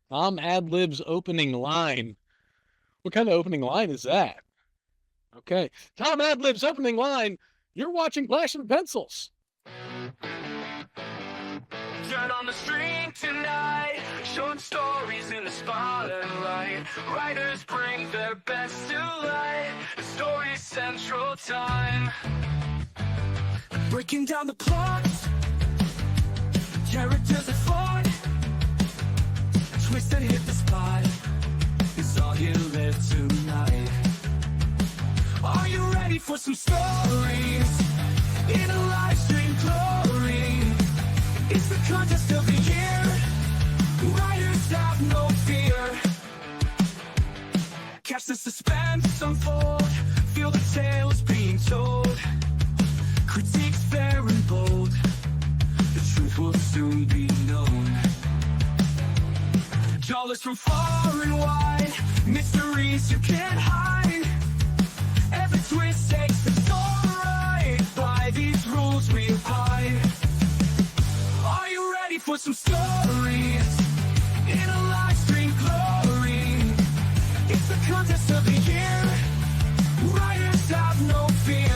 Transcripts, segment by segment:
Tom Adlib's opening line. What kind of opening line is that? Okay. Tom Adlib's opening line. You're watching Flash and Pencils. Dirt on the street tonight, short stories in the spotlight. Writers bring their best to light. The story central time. Breaking down the plot, characters are fought. Twist and hit the spot. It's all you live tonight. Are you ready for some stories in a live stream glory? It's the contest of the year. Writers have no fear. Catch the suspense unfold. Feel the tales being told. Critiques fair and bold. The truth will soon be known. Dollars from far and wide. Mysteries you can't hide. Every twist takes the story right. By these rules we abide. Are you ready for some stories in a live stream glory? It's the contest of the year. Writers have no fear.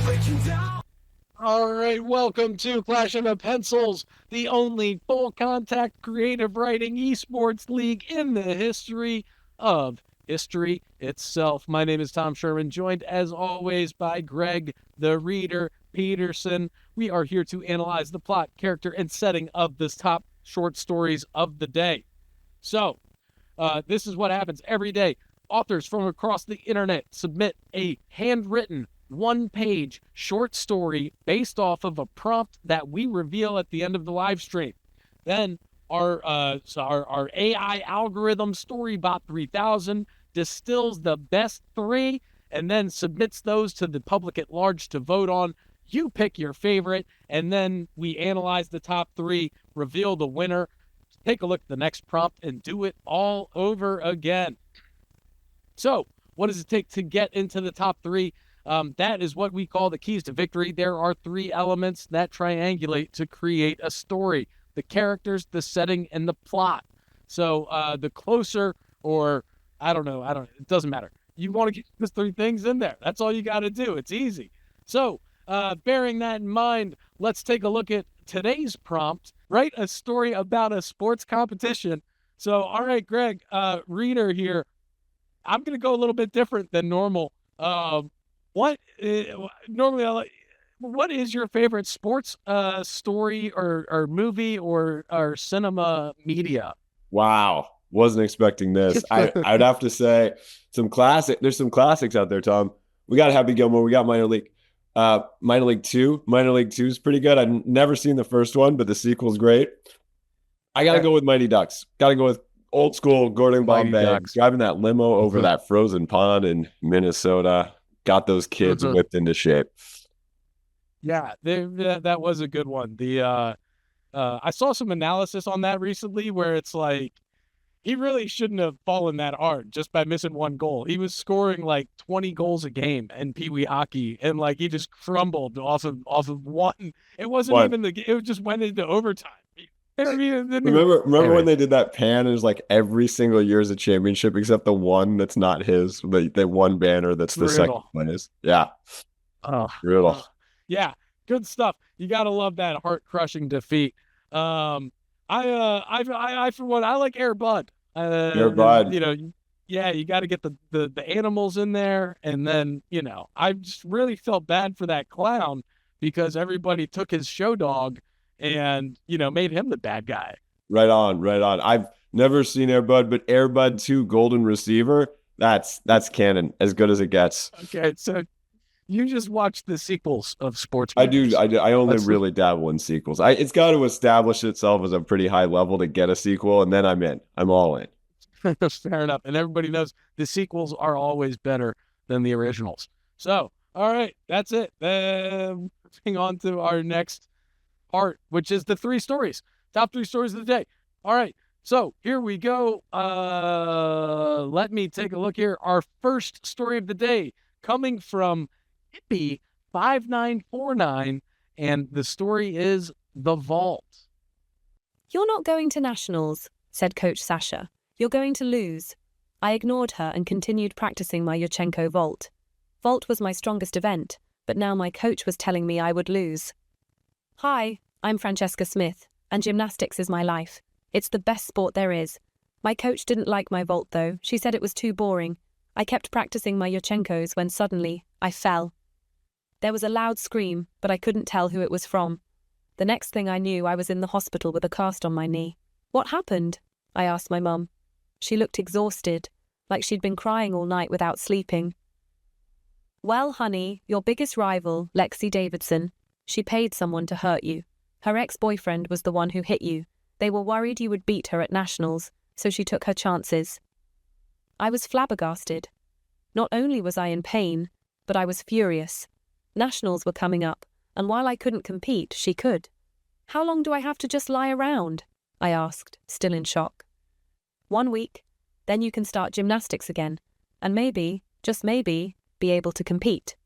Breaking down. All right, welcome to Clash of the Pencils, the only full contact creative writing esports league in the history of history itself. My name is Tom Sherman, joined as always by Greg, the reader, Peterson. We are here to analyze the plot, character, and setting of this top short stories of the day. So, this is what happens every day. Authors from across the internet submit a handwritten one-page short story based off of a prompt that we reveal at the end of the live stream. Then our AI algorithm Storybot 3000 distills the best three and then submits those to the public at large to vote on. You pick your favorite, and then we analyze the top three, reveal the winner, take a look at the next prompt, and do it all over again. So, what does it take to get into the top three? That is what we call the keys to victory. There are three elements that triangulate to create a story: the characters, the setting, and the plot. So the closer, or it doesn't matter. You want to get those three things in there. That's all you got to do. It's easy. So bearing that in mind, let's take a look at today's prompt. Write a story about a sports competition. So, all right, Greg, reader here. I'm going to go a little bit different than normal. What is your favorite sports story or movie or cinema media? Wow. Wasn't expecting this. I'd have to say there's some classics out there, Tom. We got Happy Gilmore. We got Minor League. Minor League 2. Minor League 2 is pretty good. I've never seen the first one, but the sequel's great. I got to go with Mighty Ducks. Got to go with old school Gordon Bombay. Driving that limo over that frozen pond in Minnesota. Got those kids whipped into shape. Yeah, that was a good one. I saw some analysis on that recently where it's like he really shouldn't have fallen that hard just by missing one goal. He was scoring like 20 goals a game in Pee Wee hockey, and like he just crumbled off of one. It wasn't even it just went into overtime. Remember when they did that pan? It was like every single year is a championship except the one that's not his. The one banner that's the second place. Yeah. Oh, brutal. Yeah, good stuff. You gotta love that heart-crushing defeat. I for one, I like Air Bud. Air Bud. You got to get the animals in there, and then I just really felt bad for that clown because everybody took his show dog and made him the bad guy. Right on. I've never seen Air Bud, but Air Bud 2 Golden Receiver, that's canon, as good as it gets. Okay, so you just watch the sequels of sports movies. I do. I only really dabble in sequels. It's got to establish itself as a pretty high level to get a sequel, and then I'm in. I'm all in. Fair enough. And everybody knows the sequels are always better than the originals. So, all right, that's it. Moving on to our next part, which is the three stories. Top three stories of the day. All right. So here we go. Let me take a look here. Our first story of the day coming from Hippie5949, and the story is The Vault. You're not going to nationals, said Coach Sasha. You're going to lose. I ignored her and continued practicing my Yurchenko vault. Vault was my strongest event, but now my coach was telling me I would lose. Hi, I'm Francesca Smith, and gymnastics is my life. It's the best sport there is. My coach didn't like my vault though. She said it was too boring. I kept practicing my Yurchenkos when suddenly I fell. There was a loud scream, but I couldn't tell who it was from. The next thing I knew, I was in the hospital with a cast on my knee. What happened? I asked my mum. She looked exhausted, like she'd been crying all night without sleeping. Well, honey, your biggest rival, Lexi Davidson, she paid someone to hurt you. Her ex-boyfriend was the one who hit you. They were worried you would beat her at nationals, so she took her chances. I was flabbergasted. Not only was I in pain, but I was furious. Nationals were coming up, and while I couldn't compete, she could. How long do I have to just lie around? I asked, still in shock. 1 week, then you can start gymnastics again, and maybe, just maybe, be able to compete.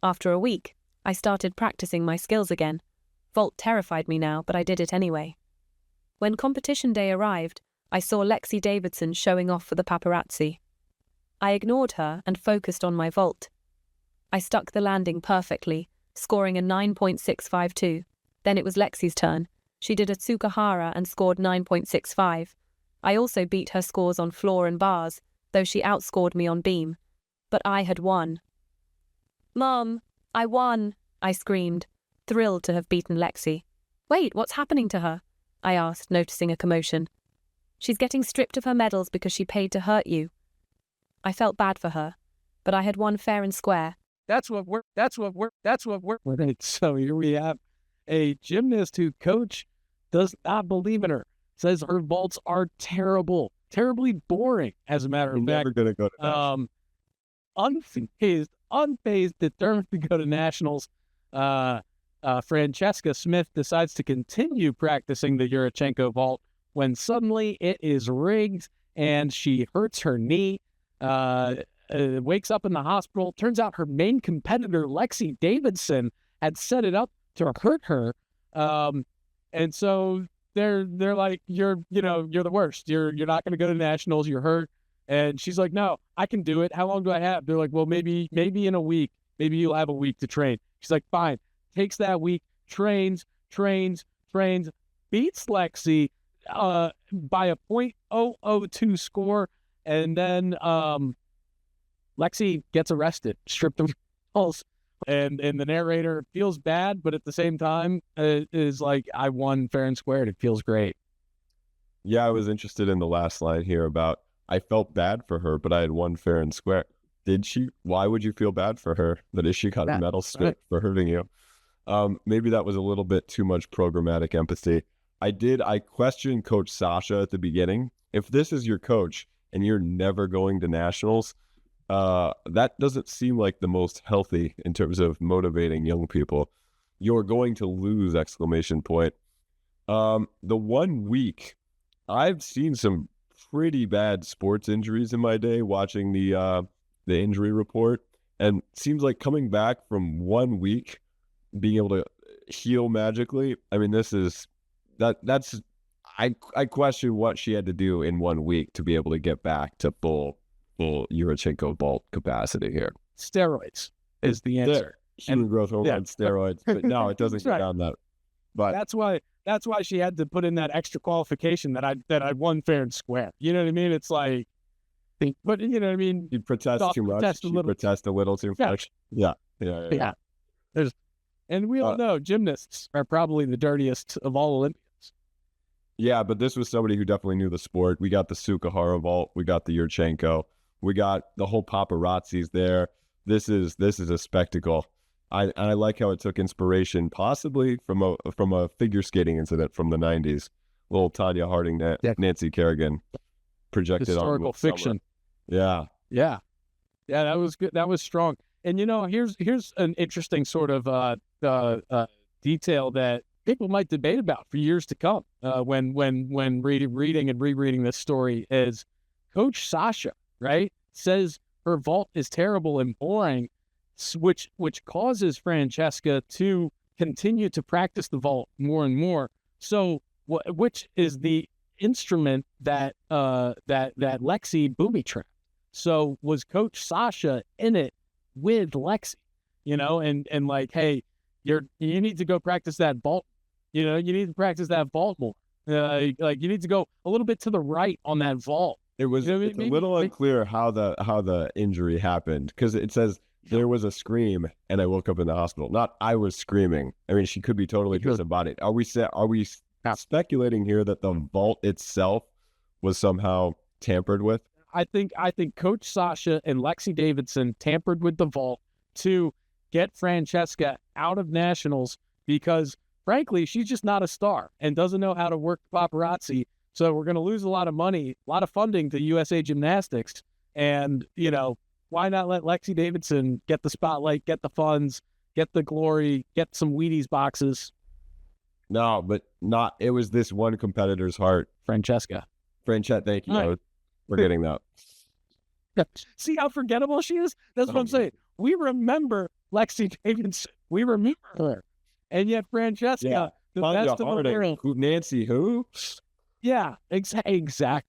After a week, I started practicing my skills again. Vault terrified me now, but I did it anyway. When competition day arrived, I saw Lexi Davidson showing off for the paparazzi. I ignored her and focused on my vault. I stuck the landing perfectly, scoring a 9.652. Then it was Lexi's turn. She did a Tsukahara and scored 9.65. I also beat her scores on floor and bars, though she outscored me on beam. But I had won. Mom, I won, I screamed, thrilled to have beaten Lexi. Wait, what's happening to her? I asked, noticing a commotion. She's getting stripped of her medals because she paid to hurt you. I felt bad for her, but I had won fair and square. That's what we're. Right. So here we have a gymnast who coach does not believe in her. Says her vaults are terrible, terribly boring. As a matter of fact, never gonna go to unfazed, determined to go to nationals. Francesca Smith decides to continue practicing the Yurchenko vault when suddenly it is rigged and she hurts her knee. Wakes up in the hospital. Turns out her main competitor, Lexi Davidson, had set it up to hurt her. And so they're like, you're the worst. You're not going to go to nationals. You're hurt. And she's like, no, I can do it. How long do I have? They're like, well, maybe in a week. Maybe you'll have a week to train. She's like, fine. Takes that week, trains, beats Lexi by a .002 score, and then Lexi gets arrested, stripped of balls, and the narrator feels bad, but at the same time is like, I won fair and square. It feels great. Yeah, I was interested in the last line here about I felt bad for her, but I had won fair and square. Did she? Why would you feel bad for her? That she got a medal stripped for hurting you? Maybe that was a little bit too much programmatic empathy. I questioned Coach Sasha at the beginning. If this is your coach and you're never going to nationals, that doesn't seem like the most healthy in terms of motivating young people. You're going to lose, ! The 1 week, I've seen some pretty bad sports injuries in my day watching the injury report, and seems like coming back from 1 week, being able to heal magically. I mean, I question what she had to do in 1 week to be able to get back to full Yurchenko vault capacity here. Steroids is the answer. Human growth hormone, steroids, but no, it doesn't get down that. But that's why she had to put in that extra qualification that I won fair and square. You know what I mean? It's like, but you know what I mean? You protest too much. You protest a little too much. Yeah. And we all know gymnasts are probably the dirtiest of all Olympians. Yeah, but this was somebody who definitely knew the sport. We got the Tsukahara vault. We got the Yurchenko. We got the whole paparazzis there. This is a spectacle. I like how it took inspiration, possibly from a figure skating incident from the '90s. Little Tanya Harding, Nancy Kerrigan, projected historical fiction. Yeah. That was good. That was strong. And here's an interesting sort of detail that people might debate about for years to come when reading and rereading this story is Coach Sasha, right, says her vault is terrible and boring, which causes Francesca to continue to practice the vault more and more. So, which is the instrument that Lexi booby trapped. So was Coach Sasha in it with Lexi, and like, hey, you need to go practice that vault. You need to practice that vault more. Like you need to go a little bit to the right on that vault. It was it's a little unclear how the injury happened, because it says there was a scream and I woke up in the hospital. Not I was screaming. I mean, she could be totally disembodied. Are we speculating here that the vault itself was somehow tampered with? I think Coach Sasha and Lexi Davidson tampered with the vault to get Francesca out of nationals because, frankly, she's just not a star and doesn't know how to work paparazzi. So we're going to lose a lot of money, a lot of funding to USA Gymnastics. And, why not let Lexi Davidson get the spotlight, get the funds, get the glory, get some Wheaties boxes? No, but not. It was this one competitor's heart. Francesca. Thank you. Right. I was forgetting that. See how forgettable she is? That's what I'm saying. We remember Lexi Davidson. We remember her. And yet Francesca, the best of the world. Nancy who? Yeah, exactly.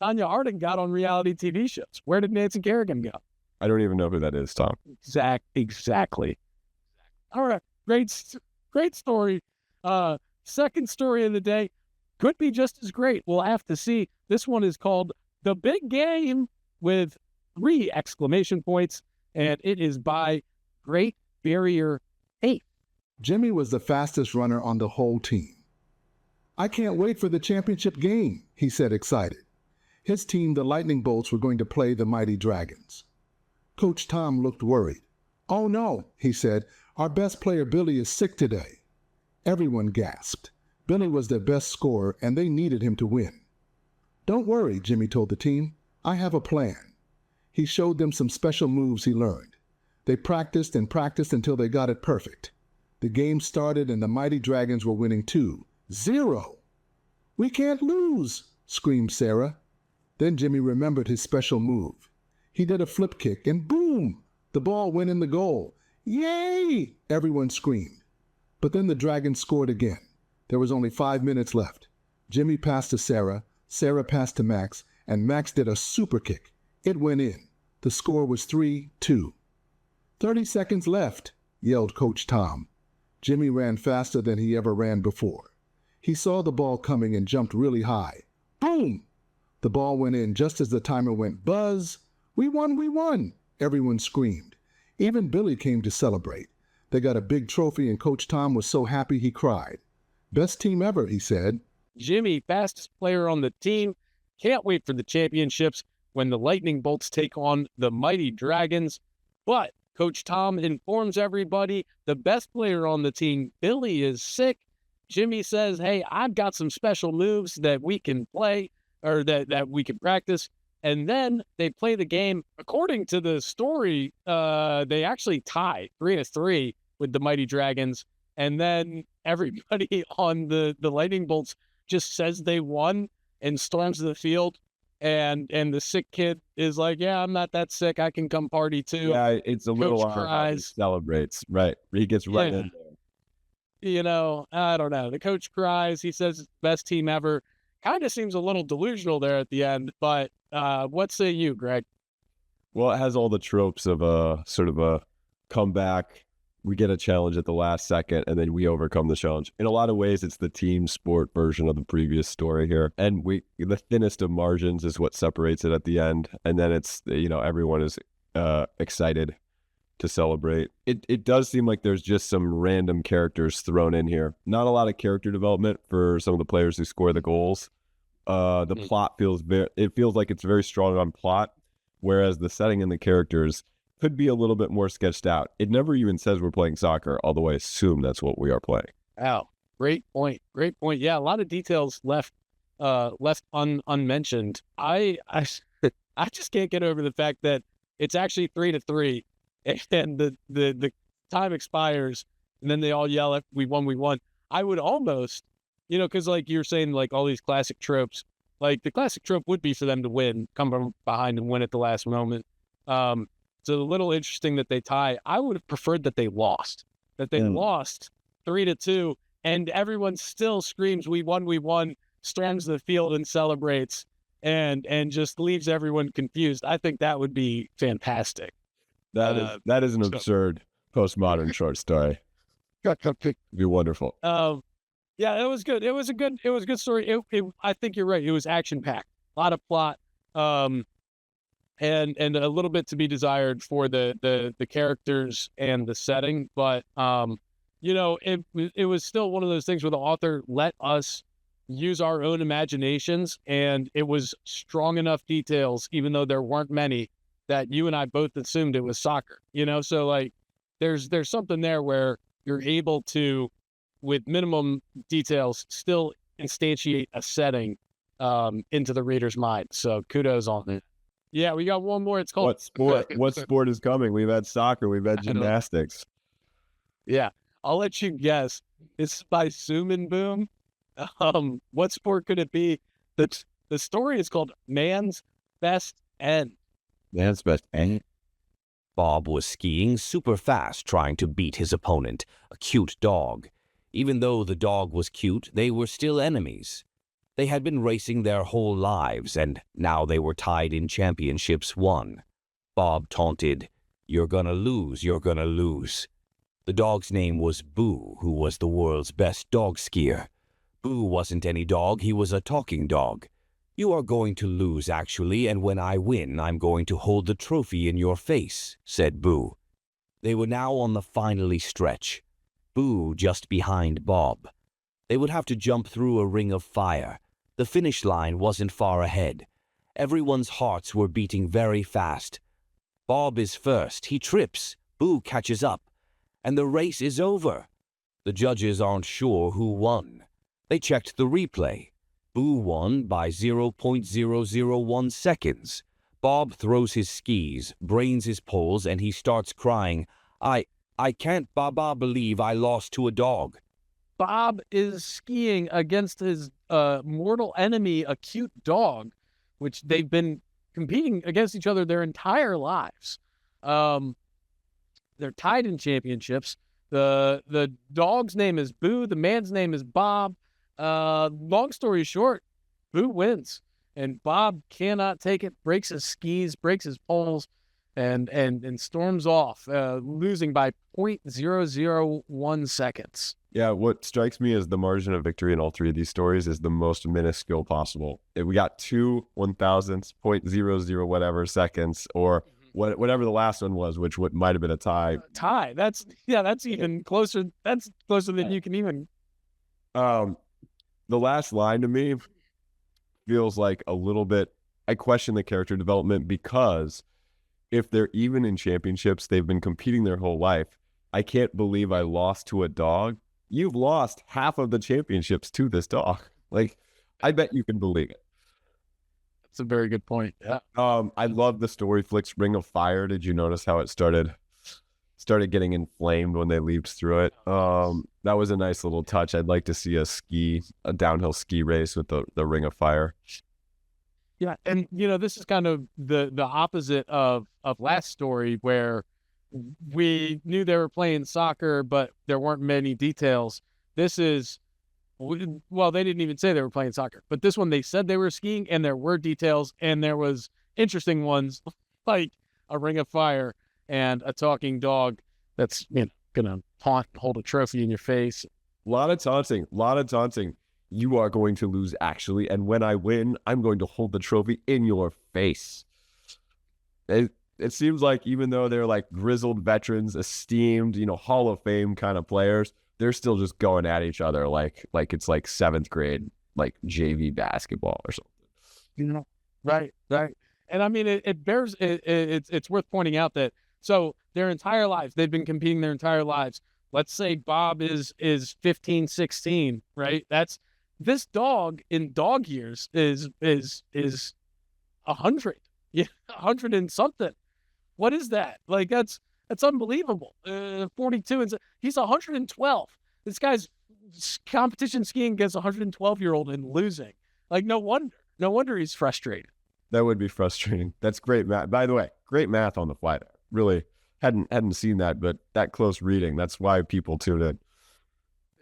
Tanya Harding got on reality TV shows. Where did Nancy Kerrigan go? I don't even know who that is, Tom. Exactly. All right, great story. Second story of the day could be just as great. We'll have to see. This one is called The Big Game with 3 exclamation points, and it is by Great Barrier Reef. Jimmy was the fastest runner on the whole team. "I can't wait for the championship game," he said, excited. His team, the Lightning Bolts, were going to play the Mighty Dragons. Coach Tom looked worried. "Oh no," he said, "our best player Billy is sick today." Everyone gasped. Billy was their best scorer and they needed him to win. "Don't worry," Jimmy told the team. "I have a plan." He showed them some special moves he learned. They practiced and practiced until they got it perfect. The game started and the Mighty Dragons were winning 2-0. "We can't lose," screamed Sarah. Then Jimmy remembered his special move. He did a flip kick and boom! The ball went in the goal. "Yay!" everyone screamed. But then the Dragons scored again. There was only 5 minutes left. Jimmy passed to Sarah, Sarah passed to Max, and Max did a super kick. It went in. The score was 3-2. 30 seconds left, yelled Coach Tom. Jimmy ran faster than he ever ran before. He saw the ball coming and jumped really high. Boom! The ball went in just as the timer went buzz. "We won, we won!" everyone screamed. Even Billy came to celebrate. They got a big trophy and Coach Tom was so happy he cried. "Best team ever," he said. Jimmy, fastest player on the team. Can't wait for the championships when the Lightning Bolts take on the Mighty Dragons. But Coach Tom informs everybody the best player on the team, Billy, is sick. Jimmy says, "Hey, I've got some special moves that we can play or that we can practice." And then they play the game. According to the story, they actually tie 3-3 with the Mighty Dragons. And then everybody on the Lightning Bolts just says they won and storms the field. And the sick kid is like, "Yeah, I'm not that sick. I can come party too." Yeah, it's a little Coach odd how he cries. celebrates. Right. He gets right in there. I don't know. The coach cries. He says it's the best team ever. Kind of seems a little delusional there at the end. But what say you, Greg? Well, it has all the tropes of a sort of a comeback. We get a challenge at the last second, and then we overcome the challenge. In a lot of ways, it's the team sport version of the previous story here. And the thinnest of margins is what separates it at the end. And then it's, everyone is excited to celebrate. It does seem like there's just some random characters thrown in here. Not a lot of character development for some of the players who score the goals. The plot feels like it's very strong on plot, whereas the setting and the characters could be a little bit more sketched out. It never even says we're playing soccer, although I assume that's what we are playing. Wow, great point. Yeah, a lot of details left unmentioned. I just can't get over the fact that it's actually 3-3, and the time expires, and then they all yell, we won, we won. I would almost, because like you're saying, like all these classic tropes, like the classic trope would be for them to win, come from behind and win at the last moment. It's a little interesting that they tie. I would have preferred that they lost, lost 3-2, and everyone still screams, we won, storms the field and celebrates, and just leaves everyone confused. I think that would be fantastic. That is an absurd postmodern short story. It'd be wonderful. Yeah, it was good. It was a good story. I think you're right. It was action packed, a lot of plot, and a little bit to be desired for the characters and the setting. But it was still one of those things where the author let us use our own imaginations, and it was strong enough details, even though there weren't many, that you and I both assumed it was soccer. So like there's something there where you're able to, with minimum details, still instantiate a setting into the reader's mind. So kudos on it. Yeah, we got one more. It's called What sport is coming? We've had soccer, we've had gymnastics. Yeah, I'll let you guess. It's by Zoom and Boom. What sport could it be? The story is called Man's Best End. Man's Best End. Bob was skiing super fast, trying to beat his opponent, a cute dog. Even though the dog was cute, they were still enemies. They had been racing their whole lives, and now they were tied in championships won. Bob taunted, "You're gonna lose, you're gonna lose." The dog's name was Boo, who was the world's best dog skier. Boo wasn't any dog, he was a talking dog. "You are going to lose, actually, and when I win, I'm going to hold the trophy in your face," said Boo. They were now on the finally stretch. Boo just behind Bob. They would have to jump through a ring of fire. The finish line wasn't far ahead. Everyone's hearts were beating very fast. Bob is first. He trips. Boo catches up. And the race is over. The judges aren't sure who won. They checked the replay. Boo won by 0.001 seconds. Bob throws his skis, brains his poles, and he starts crying, I can't believe I lost to a dog." Bob is skiing against his mortal enemy, a cute dog, which they've been competing against each other their entire lives. They're tied in championships. The dog's name is Boo. The man's name is Bob. Long story short, Boo wins, and Bob cannot take it. Breaks his skis, breaks his poles, and storms off, losing by 0.001 seconds. Yeah, what strikes me as the margin of victory in all three of these stories is the most minuscule possible. If we got 2 1,000ths, 0.00 whatever seconds, or whatever the last one was, which might have been a tie. That's even closer. That's closer than you can even. The last line to me feels like a little bit. I question the character development, because if they're even in championships, they've been competing their whole life. I can't believe I lost to a dog. You've lost half of the championships to this dog. Like, I bet you can believe it. That's a very good point. Yeah. I love the story flicks Ring of Fire. Did you notice how it started getting inflamed when they leaped through it? That was a nice little touch. I'd like to see a downhill ski race with the Ring of Fire. Yeah, and this is kind of the opposite of last story, where we knew they were playing soccer, but there weren't many details. This is, well, they didn't even say they were playing soccer, but this one they said they were skiing, and there were details, and there was interesting ones like a Ring of Fire and a talking dog that's gonna hold a trophy in your face. A lot of taunting. You are going to lose, actually, and when I win, I'm going to hold the trophy in your face. It seems like even though they're like grizzled veterans, esteemed, Hall of Fame kind of players, they're still just going at each other like it's like 7th grade, like JV basketball or something. Right. And I mean, it's worth pointing out that, so their entire lives, they've been competing their entire lives. Let's say Bob is 15, 16, right? This dog in dog years is 100. Yeah, 100 and something. What is that? Like, that's That's unbelievable. 42 and he's 112. This guy's competition skiing against a 112-year-old and losing. Like, no wonder he's frustrated. That would be frustrating. That's great math. By the way, great math on the fly there. Really hadn't seen that, but that close reading. That's why people tune in.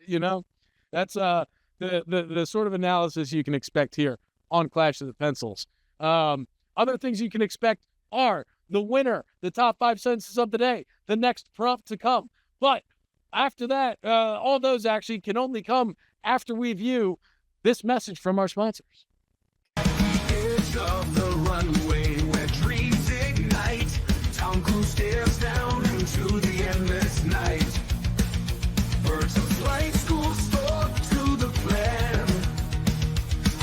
You know, that's the sort of analysis you can expect here on Clash of the Pencils. Other things you can expect are the winner, the top 5 sentences of the day, the next prompt to come. But after that, all those actually can only come after we view this message from our sponsors. Edge of the runway where dreams ignite. Tom Cruise stares down into the endless night. Birds of flight school spoke to the plan.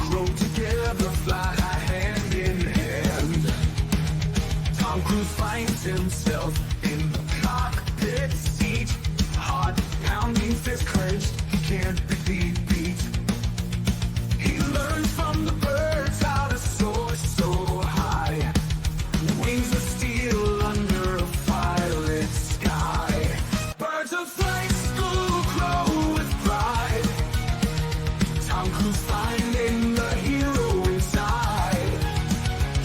Grow together, fly hand in hand. Tom Cruise finds himself in the cockpit seat. Heart pounding, fist clenched, he can't be beat. He learns from the birds how to soar so high. Wings of steel under a violet sky. Birds of flight school grow with pride. Tom Cruise finding the hero inside.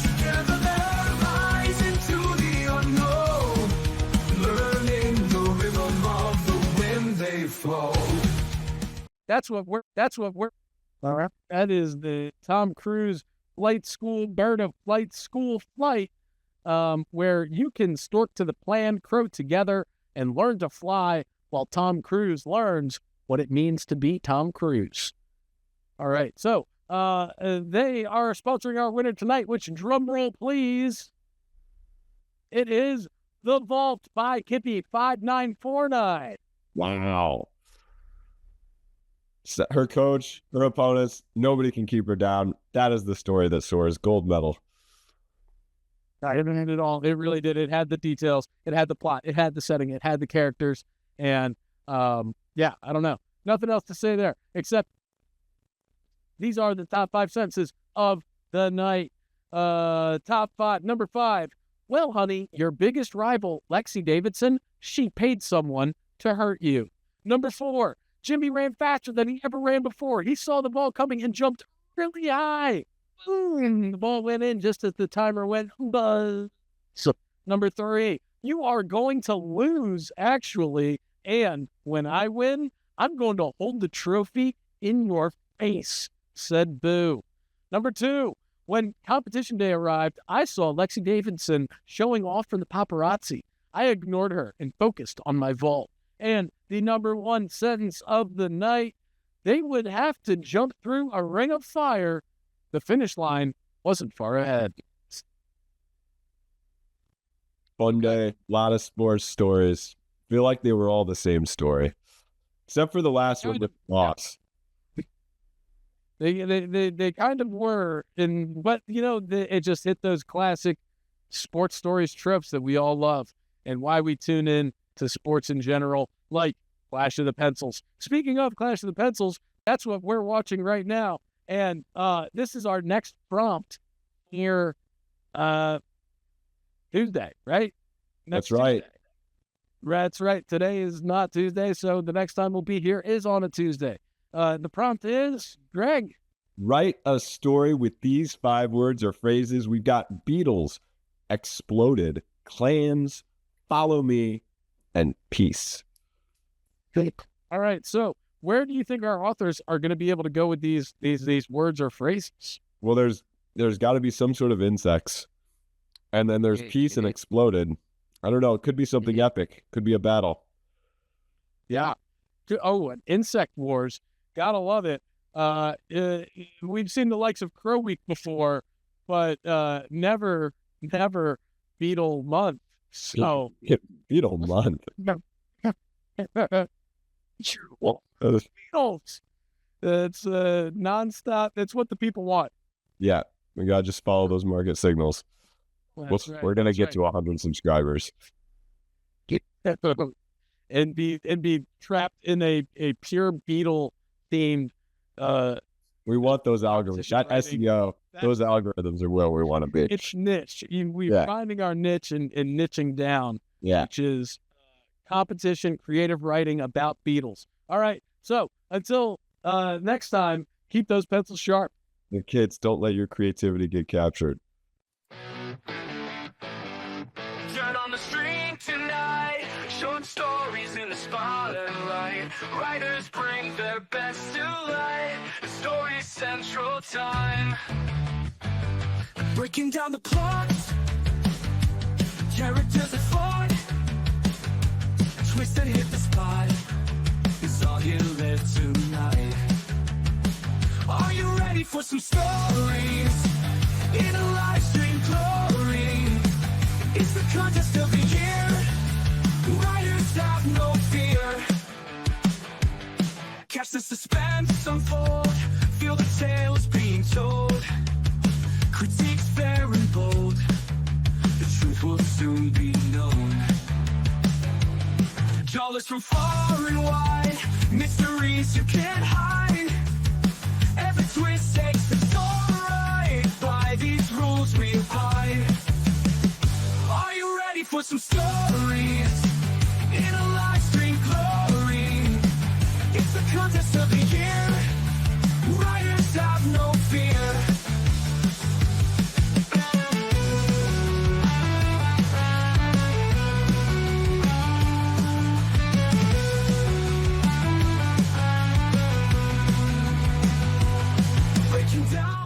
Together they'll rise into the unknown, learning the rhythm of the wind they flow. That's what we're. That is the Tom Cruise Flight School Bird of Flight School Flight, where you can stork to the plan, crow together, and learn to fly while Tom Cruise learns what it means to be Tom Cruise. All right, so they are sponsoring our winner tonight, which, drum roll please, it is The Vault by Kippy5949. Wow. Her coach, her opponents, nobody can keep her down. That is the story that soars. Gold medal. I haven't had it all. It really did. It had the details. It had the plot. It had the setting. It had the characters. And yeah, I don't know. Nothing else to say there except these are the top 5 sentences of the night. Top 5. Number 5. Well, honey, your biggest rival, Lexi Davidson, she paid someone to hurt you. Number 4. Jimmy ran faster than he ever ran before. He saw the ball coming and jumped really high. Boom, the ball went in just as the timer went buzz. So, number 3, you are going to lose, actually. And when I win, I'm going to hold the trophy in your face, said Boo. Number 2, when competition day arrived, I saw Lexi Davidson showing off for the paparazzi. I ignored her and focused on my vault. And the number 1 sentence of the night, they would have to jump through a ring of fire. The finish line wasn't far ahead. Fun day, a lot of sports stories. Feel like they were all the same story, except for the last one with loss. They kind of were, but it just hit those classic sports stories tropes that we all love, and why we tune in to sports in general, like Clash of the Pencils. Speaking of Clash of the Pencils, that's what we're watching right now. And this is our next prompt here Tuesday, right? That's right. Tuesday. That's right. Today is not Tuesday, so the next time we'll be here is on a Tuesday. The prompt is, Greg. Write a story with these 5 words or phrases. We've got Beatles, exploded, clans, follow me, and peace. All right. So where do you think our authors are going to be able to go with these words or phrases? Well, there's got to be some sort of insects, and then there's peace and exploded. I don't know. It could be something epic. Could be a battle. Yeah. Oh, an insect wars. Gotta love it. We've seen the likes of Crow Week before, but never Beetle Month. So Beetle Month. Beetles. It's nonstop. It's what the people want. Yeah, we gotta just follow those market signals. We're gonna get to 100 subscribers. and be trapped in a pure beetle themed we want those algorithms. That SEO, those algorithms are where we want to be. It's niche. We're finding our niche and niching down. Yeah. which is competition creative writing about Beatles. All right. So until next time, keep those pencils sharp. The kids, don't let your creativity get captured. Turn on the street tonight. Short stories in the spotlight. Writers bring their best to light. The story central time. Breaking down the plot. Characters are fought. Twist and hit the spot. It's all you live tonight. Are you ready for some stories? In a live stream glory. It's the contest of the year. Writers have no fear. Catch the suspense unfold. Feel the tales being told. Critiques fair and bold. The truth will soon be known. Dollars from far and wide. Mysteries you can't hide. Every twist takes the story right. By these rules we abide. Are you ready for some stories?